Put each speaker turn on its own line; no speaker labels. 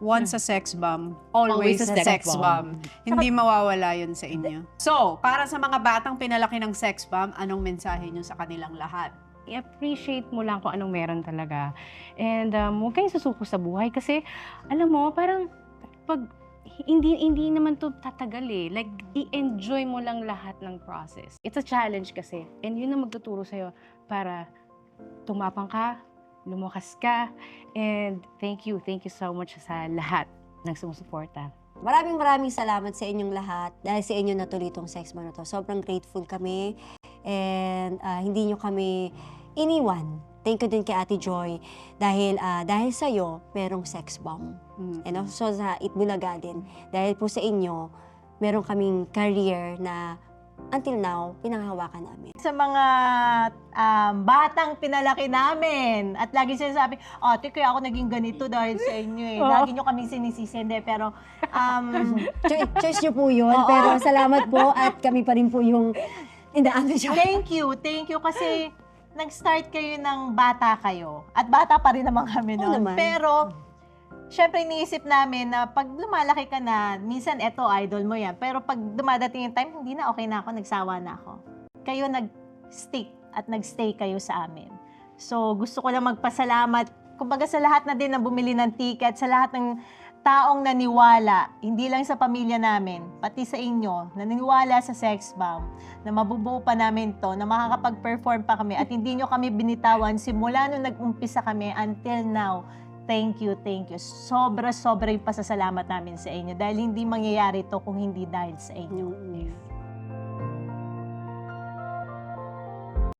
once a sex bomb, always a sex bomb. Hindi mawawala yun sa inyo. So, para sa mga batang pinalaki ng sex bomb, anong mensahe nyo sa kanilang lahat?
I-appreciate mo lang kung anong meron talaga. And huwag kayong susuko sa buhay kasi, alam mo, parang pag hindi naman to tatagal eh. Like, i-enjoy mo lang lahat ng process. It's a challenge kasi. And yun ang magtuturo sa'yo para tumapang ka, lumakas ka. And thank you so much sa lahat ng sumusuporta.
Maraming salamat sa inyong lahat. Dahil sa inyo natuloy itong sex bomb na to. Sobrang grateful kami. And hindi nyo kami iniwan. Thank you din kay Ate Joy. Dahil sa'yo, merong sex bomb. And also sa Itbulaga din. Dahil po sa inyo, meron kaming career na until now, pinanghahawakan namin.
Sa mga batang pinalaki namin. At lagi sinasabi, ate, kaya ako naging ganito dahil sa inyo eh. Lagi nyo kaming sinisisi. Hindi, pero
Choice nyo po yun. Pero salamat po at kami pa rin po yung inaano siya.
thank you kasi nag-start kayo ng bata kayo. At bata pa rin naman kami
Oo
noon.
naman.
Pero, syempre iniisip namin na pag lumalaki ka na, minsan eto, idol mo yan. Pero pag dumadating yung time, hindi na, okay na ako, nagsawa na ako. Kayo nag-stick at nag-stay kayo sa amin. So, gusto ko lang magpasalamat, kumbaga sa lahat na din na bumili ng ticket, sa lahat ng taong naniwala, hindi lang sa pamilya namin, pati sa inyo, naniwala sa sex bomb, na mabubuo pa namin to, na makakapag-perform pa kami, at hindi nyo kami binitawan simula nung nag-umpisa kami until now. Thank you. Sobra yung pasasalamat namin sa inyo dahil hindi mangyayari to kung hindi dahil sa inyo.